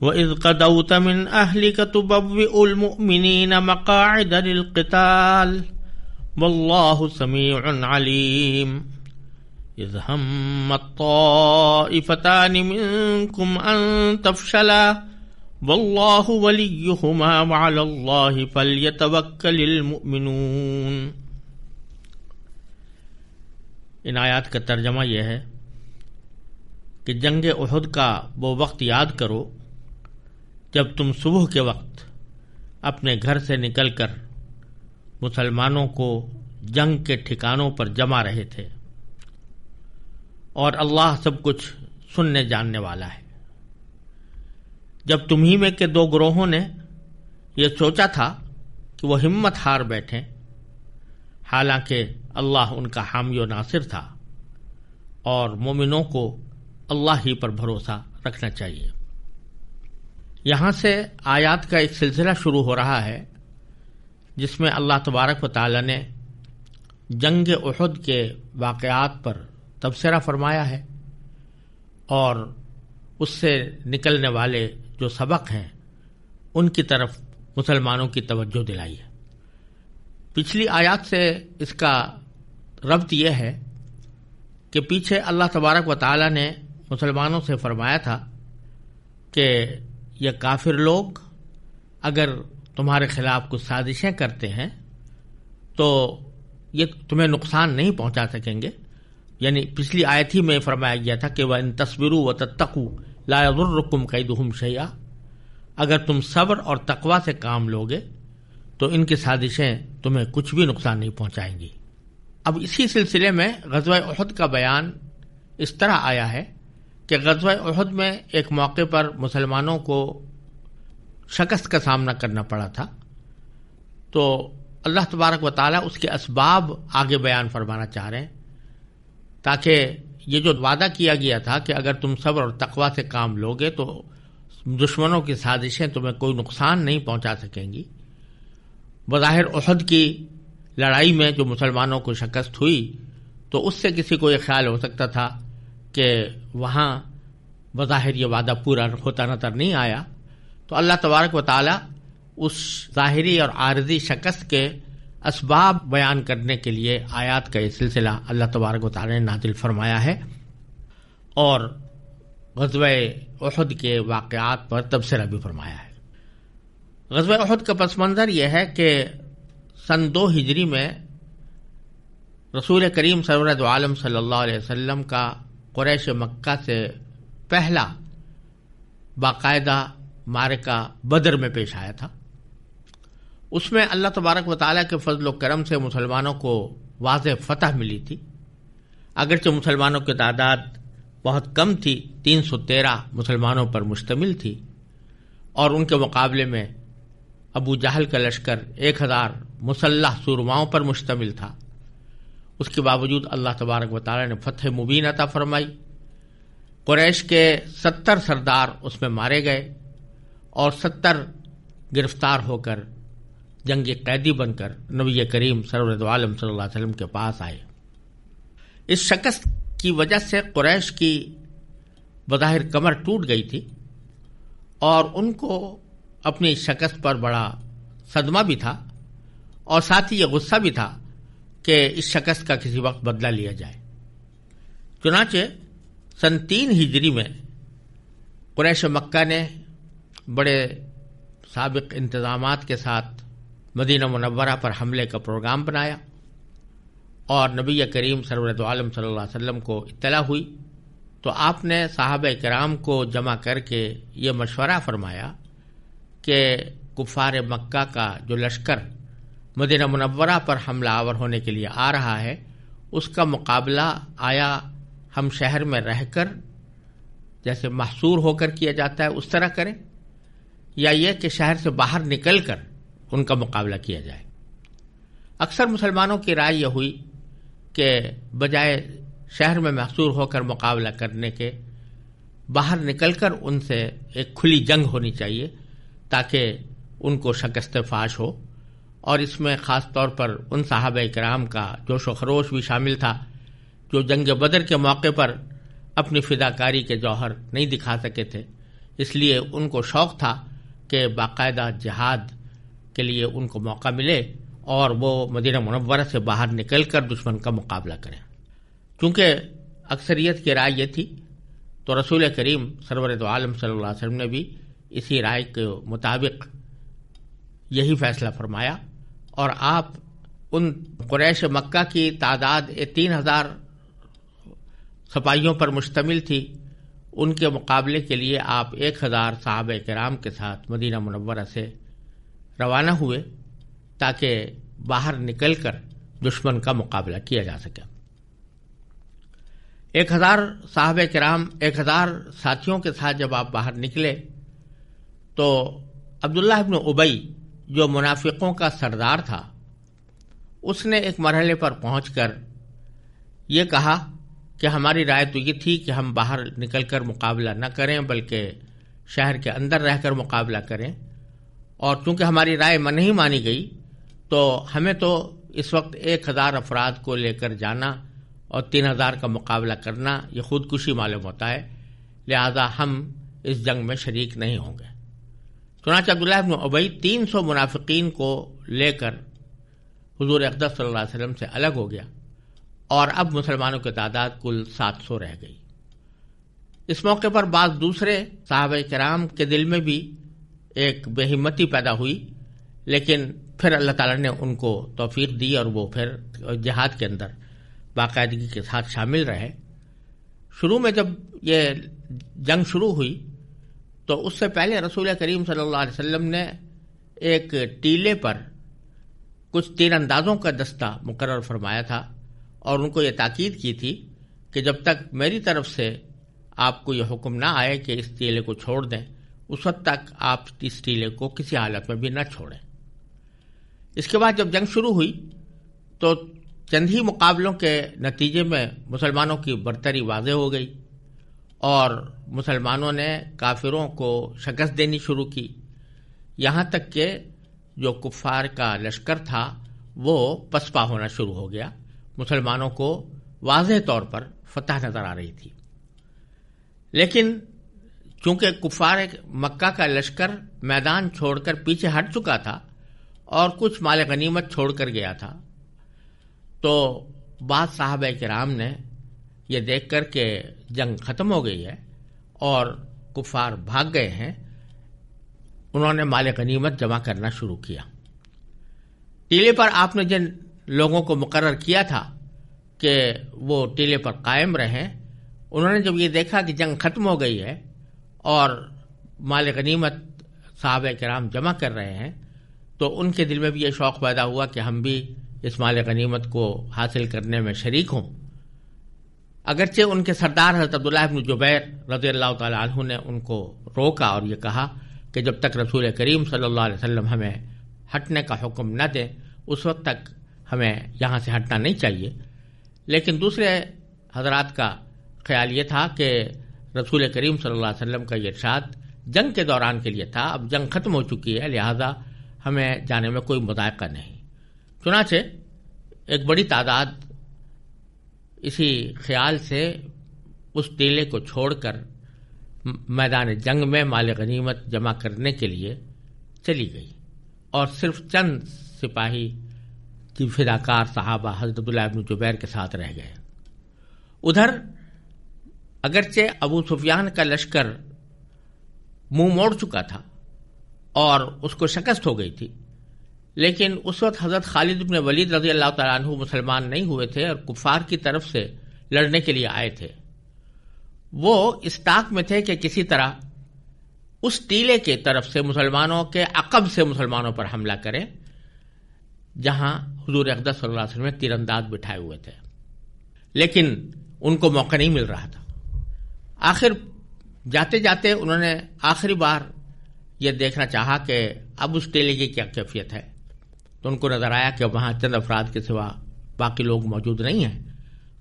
وَإِذْ قَدَوْتَ مِنْ أَهْلِكَ تُبَوِّئُ الْمُؤْمِنِينَ مَقَاعِدَ لِلْقِتَالِ وَاللَّهُ سَمِيعٌ عَلِيمٌ إِذْ هَمَّتْ طَائِفَتَانِ مِنْكُمْ أَنْ تَفْشَلَا وَاللَّهُ وَلِيُّهُمَا وَعَلَى اللَّهِ فَلْيَتَوَكَّلِ الْمُؤْمِنُونَ۔ ان آیات کا ترجمہ یہ ہے کہ جنگ احد کا وہ وقت یاد کرو جب تم صبح کے وقت اپنے گھر سے نکل کر مسلمانوں کو جنگ کے ٹھکانوں پر جما رہے تھے، اور اللہ سب کچھ سننے جاننے والا ہے۔ جب تمہیں میں کے دو گروہوں نے یہ سوچا تھا کہ وہ ہمت ہار بیٹھیں، حالانکہ اللہ ان کا حامی و ناصر تھا، اور مومنوں کو اللہ ہی پر بھروسہ رکھنا چاہیے۔ یہاں سے آیات کا ایک سلسلہ شروع ہو رہا ہے جس میں اللہ تبارک و تعالی نے جنگ احد کے واقعات پر تبصرہ فرمایا ہے اور اس سے نکلنے والے جو سبق ہیں ان کی طرف مسلمانوں کی توجہ دلائی ہے۔ پچھلی آیات سے اس کا ربط یہ ہے کہ پیچھے اللہ تبارک و تعالی نے مسلمانوں سے فرمایا تھا کہ یہ کافر لوگ اگر تمہارے خلاف کچھ سازشیں کرتے ہیں تو یہ تمہیں نقصان نہیں پہنچا سکیں گے، یعنی پچھلی آیت ہی میں فرمایا گیا تھا کہ وَإِن تَصْبِرُوا وَتَتَّقُوا لَا يَضُرُّكُمْ كَيْدُهُمْ شَيْئًا، اگر تم صبر اور تقوی سے کام لوگے تو ان کی سازشیں تمہیں کچھ بھی نقصان نہیں پہنچائیں گی۔ اب اسی سلسلے میں غزوہ احد کا بیان اس طرح آیا ہے کہ غزوہ احد میں ایک موقع پر مسلمانوں کو شکست کا سامنا کرنا پڑا تھا، تو اللہ تبارک و تعالیٰ اس کے اسباب آگے بیان فرمانا چاہ رہے ہیں تاکہ یہ جو وعدہ کیا گیا تھا کہ اگر تم صبر اور تقوی سے کام لوگے تو دشمنوں کی سازشیں تمہیں کوئی نقصان نہیں پہنچا سکیں گی۔ بظاہر احد کی لڑائی میں جو مسلمانوں کو شکست ہوئی تو اس سے کسی کو یہ خیال ہو سکتا تھا کہ وہاں بظاہر یہ وعدہ پورا ہوتا نظر نہیں آیا، تو اللہ تبارک و تعالی اس ظاہری اور عارضی شکست کے اسباب بیان کرنے کے لیے آیات کا یہ سلسلہ اللہ تبارک و تعالی نے نازل فرمایا ہے اور غزوہ احد کے واقعات پر تبصرہ بھی فرمایا ہے۔ غزوہ احد کا پس منظر یہ ہے کہ سن 2 ہجری میں رسول کریم سرورت عالم صلی اللہ علیہ وسلم کا قریش مکہ سے پہلا باقاعدہ معرکہ بدر میں پیش آیا تھا۔ اس میں اللہ تبارک و تعالیٰ کے فضل و کرم سے مسلمانوں کو واضح فتح ملی تھی، اگرچہ مسلمانوں کی تعداد بہت کم تھی، 313 مسلمانوں پر مشتمل تھی، اور ان کے مقابلے میں ابو جہل کا لشکر 1000 مسلح سورماؤں پر مشتمل تھا۔ اس کے باوجود اللہ تبارک و تعالی نے فتح مبین عطا فرمائی۔ قریش کے 70 سردار اس میں مارے گئے اور 70 گرفتار ہو کر جنگی قیدی بن کر نبی کریم سرورت عالم صلی اللہ علیہ وسلم کے پاس آئے۔ اس شکست کی وجہ سے قریش کی بظاہر کمر ٹوٹ گئی تھی اور ان کو اپنی شکست پر بڑا صدمہ بھی تھا اور ساتھ ہی یہ غصہ بھی تھا کہ اس شکست کا کسی وقت بدلہ لیا جائے۔ چنانچہ سن 3 ہجری میں قریش مکہ نے بڑے سابق انتظامات کے ساتھ مدینہ منورہ پر حملے کا پروگرام بنایا اور نبی کریم سرورت عالم صلی اللہ علیہ وسلم کو اطلاع ہوئی تو آپ نے صحابہ کرام کو جمع کر کے یہ مشورہ فرمایا کہ کفار مکہ کا جو لشکر مدینہ منورہ پر حملہ آور ہونے کے لیے آ رہا ہے اس کا مقابلہ آیا ہم شہر میں رہ کر جیسے محصور ہو کر کیا جاتا ہے اس طرح کریں، یا یہ کہ شہر سے باہر نکل کر ان کا مقابلہ کیا جائے۔ اکثر مسلمانوں کی رائے یہ ہوئی کہ بجائے شہر میں محصور ہو کر مقابلہ کرنے کے باہر نکل کر ان سے ایک کھلی جنگ ہونی چاہیے تاکہ ان کو شکست فاش ہو، اور اس میں خاص طور پر ان صحابہ کرام کا جوش و خروش بھی شامل تھا جو جنگ بدر کے موقع پر اپنی فداکاری کے جوہر نہیں دکھا سکے تھے، اس لیے ان کو شوق تھا کہ باقاعدہ جہاد کے لیے ان کو موقع ملے اور وہ مدینہ منورہ سے باہر نکل کر دشمن کا مقابلہ کریں۔ چونکہ اکثریت کی رائے یہ تھی تو رسول کریم سرور دو عالم صلی اللہ علیہ وسلم نے بھی اسی رائے کے مطابق یہی فیصلہ فرمایا، اور آپ ان قریش مکہ کی تعداد 3000 سپاہیوں پر مشتمل تھی، ان کے مقابلے کے لیے آپ 1000 صحابہ کرام کے ساتھ مدینہ منورہ سے روانہ ہوئے تاکہ باہر نکل کر دشمن کا مقابلہ کیا جا سکے۔ 1000 صحابہ کرام 1000 ساتھیوں کے ساتھ جب آپ باہر نکلے تو عبداللہ ابن ابی جو منافقوں کا سردار تھا، اس نے ایک مرحلے پر پہنچ کر یہ کہا کہ ہماری رائے تو یہ تھی کہ ہم باہر نکل کر مقابلہ نہ کریں بلکہ شہر کے اندر رہ کر مقابلہ کریں، اور چونکہ ہماری رائے نہیں مانی گئی تو ہمیں تو اس وقت 1000 افراد کو لے کر جانا اور 3000 کا مقابلہ کرنا یہ خودکشی معلوم ہوتا ہے، لہذا ہم اس جنگ میں شریک نہیں ہوں گے۔ چنانچہ عبداللہ ابن ابی 300 منافقین کو لے کر حضور اقدس صلی اللہ علیہ وسلم سے الگ ہو گیا، اور اب مسلمانوں کی تعداد کل 700 رہ گئی۔ اس موقع پر بعض دوسرے صحابہ کرام کے دل میں بھی ایک بے ہمتی پیدا ہوئی، لیکن پھر اللہ تعالیٰ نے ان کو توفیق دی اور وہ پھر جہاد کے اندر باقاعدگی کے ساتھ شامل رہے۔ شروع میں جب یہ جنگ شروع ہوئی تو اس سے پہلے رسول کریم صلی اللہ علیہ وسلم نے ایک ٹیلے پر کچھ تیر اندازوں کا دستہ مقرر فرمایا تھا اور ان کو یہ تاکید کی تھی کہ جب تک میری طرف سے آپ کو یہ حکم نہ آئے کہ اس ٹیلے کو چھوڑ دیں، اس وقت تک آپ اس ٹیلے کو کسی حالت میں بھی نہ چھوڑیں۔ اس کے بعد جب جنگ شروع ہوئی تو چند ہی مقابلوں کے نتیجے میں مسلمانوں کی برتری واضح ہو گئی اور مسلمانوں نے کافروں کو شکست دینی شروع کی، یہاں تک کہ جو کفار کا لشکر تھا وہ پسپا ہونا شروع ہو گیا، مسلمانوں کو واضح طور پر فتح نظر آ رہی تھی۔ لیکن چونکہ کفار مکہ کا لشکر میدان چھوڑ کر پیچھے ہٹ چکا تھا اور کچھ مال غنیمت چھوڑ کر گیا تھا، تو بعض صحابہ کرام نے یہ دیکھ کر کہ جنگ ختم ہو گئی ہے اور کفار بھاگ گئے ہیں، انہوں نے مال غنیمت جمع کرنا شروع کیا۔ ٹیلے پر آپ نے جن لوگوں کو مقرر کیا تھا کہ وہ ٹیلے پر قائم رہیں، انہوں نے جب یہ دیکھا کہ جنگ ختم ہو گئی ہے اور مال غنیمت صحابہ کرام جمع کر رہے ہیں، تو ان کے دل میں بھی یہ شوق پیدا ہوا کہ ہم بھی اس مال غنیمت کو حاصل کرنے میں شریک ہوں۔ اگرچہ ان کے سردار حضرت عبداللہ ابن جبیر رضی اللہ تعالی عنہ نے ان کو روکا اور یہ کہا کہ جب تک رسول کریم صلی اللہ علیہ وسلم ہمیں ہٹنے کا حکم نہ دیں اس وقت تک ہمیں یہاں سے ہٹنا نہیں چاہیے۔ لیکن دوسرے حضرات کا خیال یہ تھا کہ رسول کریم صلی اللہ علیہ وسلم کا یہ ارشاد جنگ کے دوران کے لیے تھا، اب جنگ ختم ہو چکی ہے، لہذا ہمیں جانے میں کوئی مذائقہ نہیں۔ چنانچہ ایک بڑی تعداد اسی خیال سے اس ٹیلے کو چھوڑ کر میدان جنگ میں مال غنیمت جمع کرنے کے لیے چلی گئی، اور صرف چند سپاہی کی فداکار صحابہ حضرت عبداللہ ابن جبیر کے ساتھ رہ گئے۔ ادھر اگرچہ ابو سفیان کا لشکر منہ موڑ چکا تھا اور اس کو شکست ہو گئی تھی، لیکن اس وقت حضرت خالد بن ولید رضی اللہ تعالیٰ عنہ مسلمان نہیں ہوئے تھے اور کفار کی طرف سے لڑنے کے لیے آئے تھے۔ وہ اس طاق میں تھے کہ کسی طرح اس ٹیلے کی طرف سے مسلمانوں کے عقب سے مسلمانوں پر حملہ کریں جہاں حضور اقدس صلی اللہ علیہ وسلم نے تیر انداز بٹھائے ہوئے تھے، لیکن ان کو موقع نہیں مل رہا تھا۔ آخر جاتے جاتے انہوں نے آخری بار یہ دیکھنا چاہا کہ اب اس ٹیلے کی کیا کیفیت ہے، تو ان کو نظر آیا کہ وہاں چند افراد کے سوا باقی لوگ موجود نہیں ہیں،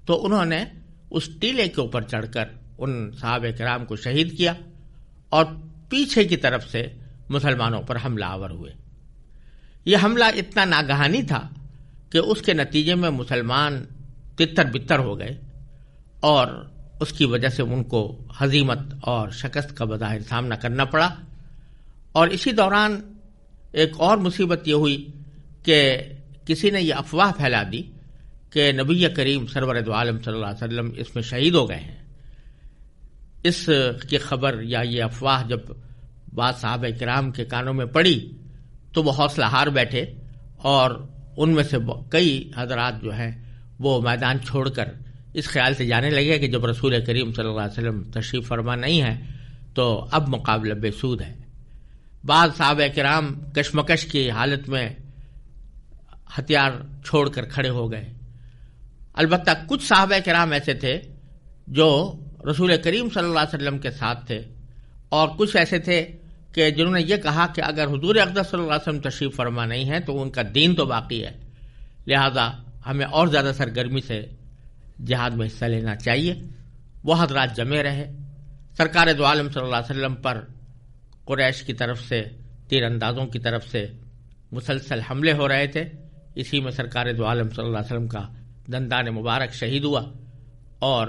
تو انہوں نے اس ٹیلے کے اوپر چڑھ کر ان صحابہ کرام کو شہید کیا اور پیچھے کی طرف سے مسلمانوں پر حملہ آور ہوئے۔ یہ حملہ اتنا ناگہانی تھا کہ اس کے نتیجے میں مسلمان تتر بتر ہو گئے اور اس کی وجہ سے ان کو ہزیمت اور شکست کا بظاہر سامنا کرنا پڑا۔ اور اسی دوران ایک اور مصیبت یہ ہوئی کہ کسی نے یہ افواہ پھیلا دی کہ نبی کریم سرور دو عالم صلی اللہ علیہ وسلم اس میں شہید ہو گئے ہیں۔ اس کی خبر یا یہ افواہ جب بعض صحابہ کرام کے کانوں میں پڑی تو وہ حوصلہ ہار بیٹھے، اور ان میں سے کئی حضرات جو ہیں وہ میدان چھوڑ کر اس خیال سے جانے لگے کہ جب رسول کریم صلی اللہ علیہ وسلم تشریف فرما نہیں ہے تو اب مقابلہ بے سود ہے۔ بعض صحابہ کرام کشمکش کی حالت میں ہتھیار چھوڑ کر کھڑے ہو گئے۔ البتہ کچھ صحابہ کرام ایسے تھے جو رسول کریم صلی اللہ علیہ وسلم کے ساتھ تھے، اور کچھ ایسے تھے کہ جنہوں نے یہ کہا کہ اگر حضور اقدس صلی اللہ علیہ وسلم تشریف فرما نہیں ہے تو ان کا دین تو باقی ہے، لہذا ہمیں اور زیادہ سرگرمی سے جہاد میں حصہ لینا چاہیے۔ وہ حضرات جمع رہے۔ سرکار دو عالم صلی اللہ علیہ وسلم پر قریش کی طرف سے، تیر اندازوں کی طرف سے مسلسل حملے ہو رہے تھے۔ اسی میں سرکار دو عالم صلی اللہ علیہ وسلم کا دندان مبارک شہید ہوا، اور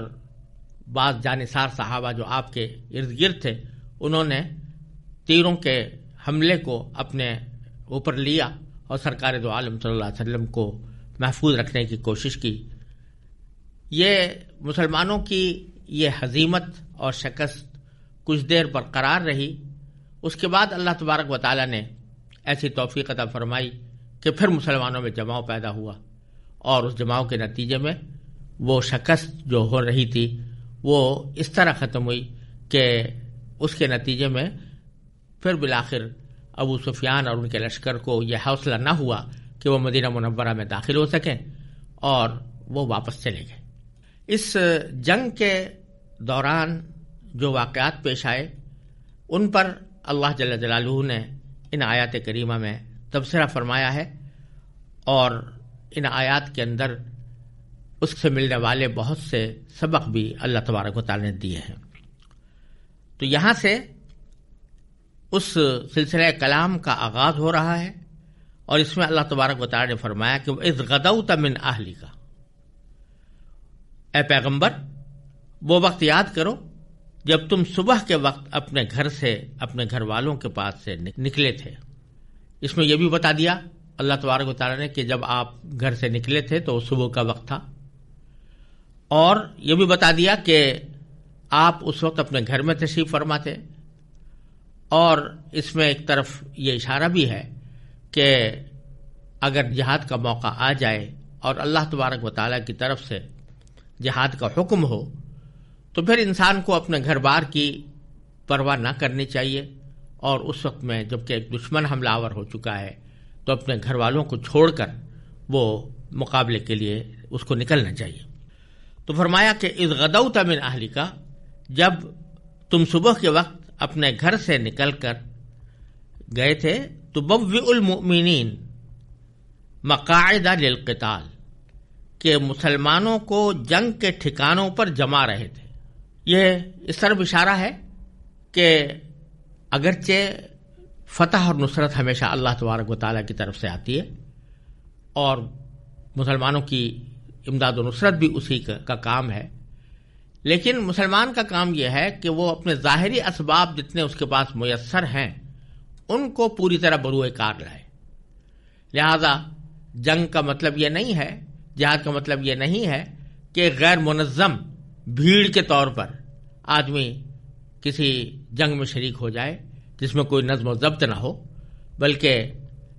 بعض جانثار صحابہ جو آپ کے ارد گرد تھے انہوں نے تیروں کے حملے کو اپنے اوپر لیا اور سرکار دو عالم صلی اللہ علیہ وسلم کو محفوظ رکھنے کی کوشش کی۔ یہ مسلمانوں کی یہ ہزیمت اور شکست کچھ دیر برقرار رہی۔ اس کے بعد اللہ تبارک و تعالی نے ایسی توفیق عطا فرمائی کہ پھر مسلمانوں میں جماؤ پیدا ہوا، اور اس جماؤ کے نتیجے میں وہ شکست جو ہو رہی تھی وہ اس طرح ختم ہوئی کہ اس کے نتیجے میں پھر بالآخر ابو سفیان اور ان کے لشکر کو یہ حوصلہ نہ ہوا کہ وہ مدینہ منورہ میں داخل ہو سکیں، اور وہ واپس چلے گئے۔ اس جنگ کے دوران جو واقعات پیش آئے ان پر اللہ جل جلالہ نے ان آیات کریمہ میں تبصرہ فرمایا ہے، اور ان آیات کے اندر اس سے ملنے والے بہت سے سبق بھی اللہ تبارک و تعالی نے دیے ہیں۔ تو یہاں سے اس سلسلہ کلام کا آغاز ہو رہا ہے، اور اس میں اللہ تبارک و تعالی نے فرمایا کہ اذ غدوت من اہلک، اے پیغمبر وہ وقت یاد کرو جب تم صبح کے وقت اپنے گھر سے، اپنے گھر والوں کے پاس سے نکلے تھے۔ اس میں یہ بھی بتا دیا اللہ تبارک و تعالی نے کہ جب آپ گھر سے نکلے تھے تو صبح کا وقت تھا، اور یہ بھی بتا دیا کہ آپ اس وقت اپنے گھر میں تشریف فرما تھے۔ اور اس میں ایک طرف یہ اشارہ بھی ہے کہ اگر جہاد کا موقع آ جائے اور اللہ تبارک و تعالی کی طرف سے جہاد کا حکم ہو تو پھر انسان کو اپنے گھر بار کی پرواہ نہ کرنی چاہیے، اور اس وقت میں جبکہ ایک دشمن حملہ آور ہو چکا ہے تو اپنے گھر والوں کو چھوڑ کر وہ مقابلے کے لیے اس کو نکلنا چاہیے۔ تو فرمایا کہ اذ غدوت من اہلک، جب تم صبح کے وقت اپنے گھر سے نکل کر گئے تھے، تبوئ المؤمنین مقاعد للقتال، کہ مسلمانوں کو جنگ کے ٹھکانوں پر جما رہے تھے۔ یہ اس طرف اشارہ ہے کہ اگرچہ فتح اور نصرت ہمیشہ اللہ تبارک و تعالیٰ کی طرف سے آتی ہے، اور مسلمانوں کی امداد و نصرت بھی اسی کا کام ہے، لیکن مسلمان کا کام یہ ہے کہ وہ اپنے ظاہری اسباب جتنے اس کے پاس میسر ہیں ان کو پوری طرح بروئے کار لائے۔ لہذا جنگ کا مطلب یہ نہیں ہے، جہاد کا مطلب یہ نہیں ہے کہ غیر منظم بھیڑ کے طور پر آدمی کسی جنگ میں شریک ہو جائے جس میں کوئی نظم و ضبط نہ ہو، بلکہ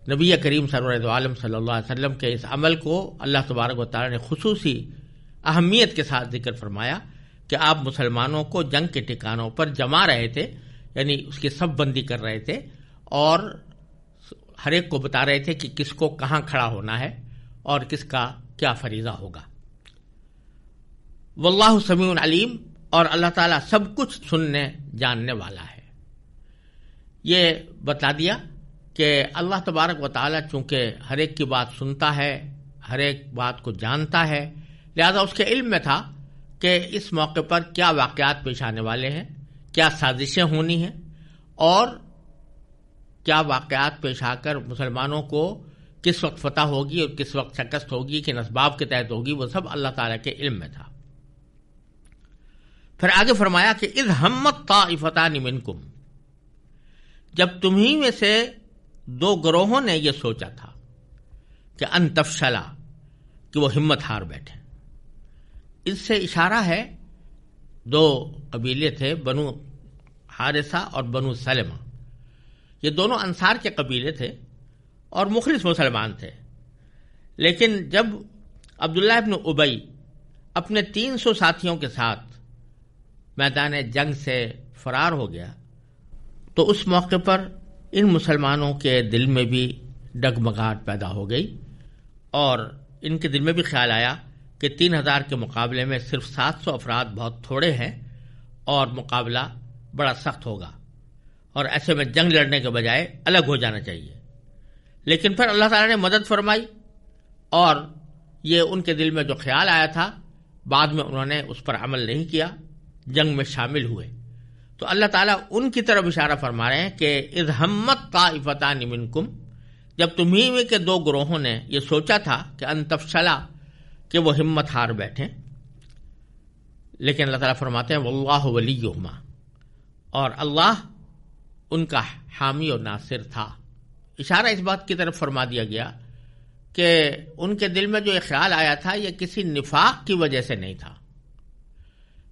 نبی کریم سرور دو عالم صلی اللہ علیہ وسلم کے اس عمل کو اللہ تبارک و تعالی نے خصوصی اہمیت کے ساتھ ذکر فرمایا کہ آپ مسلمانوں کو جنگ کے ٹھکانوں پر جما رہے تھے، یعنی اس کی صف بندی کر رہے تھے، اور ہر ایک کو بتا رہے تھے کہ کس کو کہاں کھڑا ہونا ہے اور کس کا کیا فریضہ ہوگا۔ واللہ سمیع علیم، اور اللہ تعالیٰ سب کچھ سننے جاننے والا ہے۔ یہ بتا دیا کہ اللہ تبارک و تعالیٰ چونکہ ہر ایک کی بات سنتا ہے، ہر ایک بات کو جانتا ہے، لہذا اس کے علم میں تھا کہ اس موقع پر کیا واقعات پیش آنے والے ہیں، کیا سازشیں ہونی ہیں، اور کیا واقعات پیش آ کر مسلمانوں کو کس وقت فتح ہوگی اور کس وقت شکست ہوگی، کن اسباب کے تحت ہوگی، وہ سب اللہ تعالیٰ کے علم میں تھا۔ پھر آگے فرمایا کہ اذ ہمت طائفتان منکم، جب تمہیں میں سے دو گروہوں نے یہ سوچا تھا کہ ان تفشلا، کہ وہ ہمت ہار بیٹھے۔ اس سے اشارہ ہے، دو قبیلے تھے، بنو حارثہ اور بنو سلمہ، یہ دونوں انصار کے قبیلے تھے اور مخلص مسلمان تھے، لیکن جب عبداللہ ابن ابی اپنے 300 ساتھیوں کے ساتھ میدان جنگ سے فرار ہو گیا تو اس موقع پر ان مسلمانوں کے دل میں بھی ڈگمگاہٹ پیدا ہو گئی اور ان کے دل میں بھی خیال آیا کہ 3000 کے مقابلے میں صرف 700 افراد بہت تھوڑے ہیں اور مقابلہ بڑا سخت ہوگا، اور ایسے میں جنگ لڑنے کے بجائے الگ ہو جانا چاہیے۔ لیکن پھر اللہ تعالیٰ نے مدد فرمائی اور یہ ان کے دل میں جو خیال آیا تھا بعد میں انہوں نے اس پر عمل نہیں کیا، جنگ میں شامل ہوئے۔ تو اللہ تعالیٰ ان کی طرف اشارہ فرما رہے ہیں کہ اذ ہمت طائفتان منکم، جب تمہیں میں کے دو گروہوں نے یہ سوچا تھا کہ ان تفشلا، کہ وہ ہمت ہار بیٹھیں، لیکن اللہ تعالیٰ فرماتے ہیں واللہ ولیہما، اور اللہ ان کا حامی و ناصر تھا۔ اشارہ اس بات کی طرف فرما دیا گیا کہ ان کے دل میں جو یہ خیال آیا تھا یہ کسی نفاق کی وجہ سے نہیں تھا،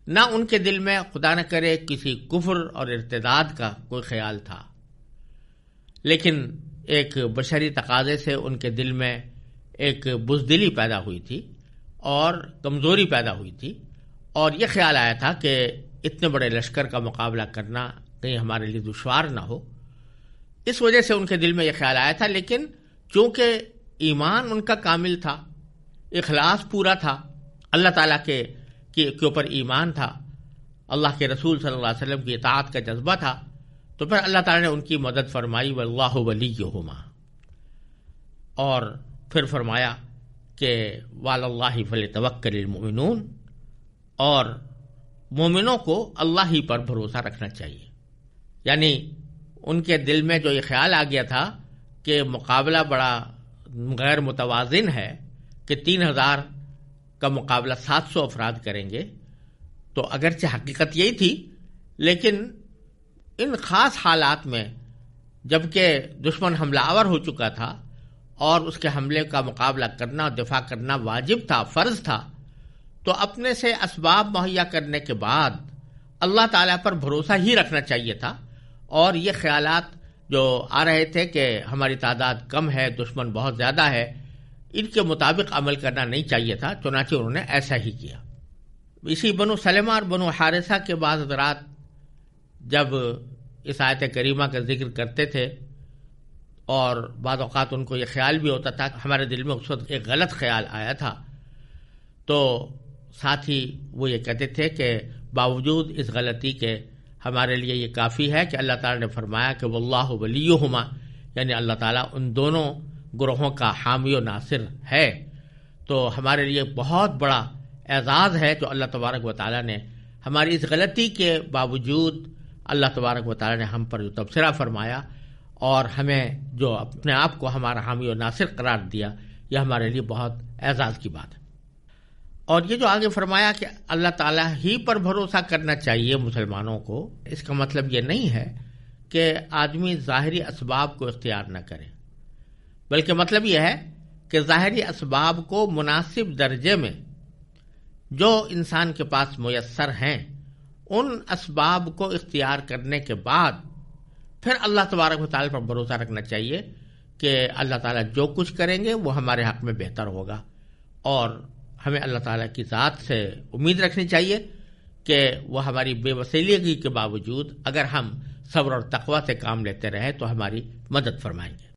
نہ ان کے دل میں خدا نہ کرے کسی کفر اور ارتداد کا کوئی خیال تھا، لیکن ایک بشری تقاضے سے ان کے دل میں ایک بزدلی پیدا ہوئی تھی اور کمزوری پیدا ہوئی تھی، اور یہ خیال آیا تھا کہ اتنے بڑے لشکر کا مقابلہ کرنا کہیں ہمارے لیے دشوار نہ ہو، اس وجہ سے ان کے دل میں یہ خیال آیا تھا۔ لیکن چونکہ ایمان ان کا کامل تھا، اخلاص پورا تھا، اللہ تعالیٰ کے اوپر ایمان تھا، اللہ کے رسول صلی اللہ علیہ وسلم کی اطاعت کا جذبہ تھا، تو پھر اللہ تعالیٰ نے ان کی مدد فرمائی واللہ ولیہما، اور پھر فرمایا کہ وعلی اللہ فلیتوکل المؤمنون، اور مومنوں کو اللہ ہی پر بھروسہ رکھنا چاہیے۔ یعنی ان کے دل میں جو یہ خیال آ گیا تھا کہ مقابلہ بڑا غیر متوازن ہے کہ 3000 کا مقابلہ 700 افراد کریں گے، تو اگرچہ حقیقت یہی تھی، لیکن ان خاص حالات میں جبکہ دشمن حملہ آور ہو چکا تھا اور اس کے حملے کا مقابلہ کرنا، دفاع کرنا واجب تھا، فرض تھا، تو اپنے سے اسباب مہیا کرنے کے بعد اللہ تعالیٰ پر بھروسہ ہی رکھنا چاہیے تھا، اور یہ خیالات جو آ رہے تھے کہ ہماری تعداد کم ہے، دشمن بہت زیادہ ہے، ان کے مطابق عمل کرنا نہیں چاہیے تھا، چنانچہ انہوں نے ایسا ہی کیا۔ اسی بنو سلمہ اور بنو حارثہ کے بعض حضرات جب اس آیت کریمہ کا ذکر کرتے تھے اور بعض اوقات ان کو یہ خیال بھی ہوتا تھا کہ ہمارے دل میں اس وقت ایک غلط خیال آیا تھا، تو ساتھ ہی وہ یہ کہتے تھے کہ باوجود اس غلطی کے ہمارے لیے یہ کافی ہے کہ اللہ تعالیٰ نے فرمایا کہ واللہ ولیہما، یعنی اللہ تعالیٰ ان دونوں گروہوں کا حامی و ناصر ہے، تو ہمارے لیے بہت بڑا اعزاز ہے جو اللہ تبارک و تعالیٰ نے ہماری اس غلطی کے باوجود اللہ تبارک و تعالیٰ نے ہم پر جو تبصرہ فرمایا اور ہمیں جو اپنے آپ کو ہمارا حامی و ناصر قرار دیا، یہ ہمارے لیے بہت اعزاز کی بات ہے۔ اور یہ جو آگے فرمایا کہ اللہ تعالیٰ ہی پر بھروسہ کرنا چاہیے مسلمانوں کو، اس کا مطلب یہ نہیں ہے کہ آدمی ظاہری اسباب کو اختیار نہ کرے، بلکہ مطلب یہ ہے کہ ظاہری اسباب کو مناسب درجے میں جو انسان کے پاس میسر ہیں ان اسباب کو اختیار کرنے کے بعد پھر اللہ تبارک و تعالیٰ پر بھروسہ رکھنا چاہیے کہ اللہ تعالیٰ جو کچھ کریں گے وہ ہمارے حق میں بہتر ہوگا، اور ہمیں اللہ تعالیٰ کی ذات سے امید رکھنی چاہیے کہ وہ ہماری بے وسیلگی کے باوجود اگر ہم صبر اور تقوی سے کام لیتے رہے تو ہماری مدد فرمائیں گے۔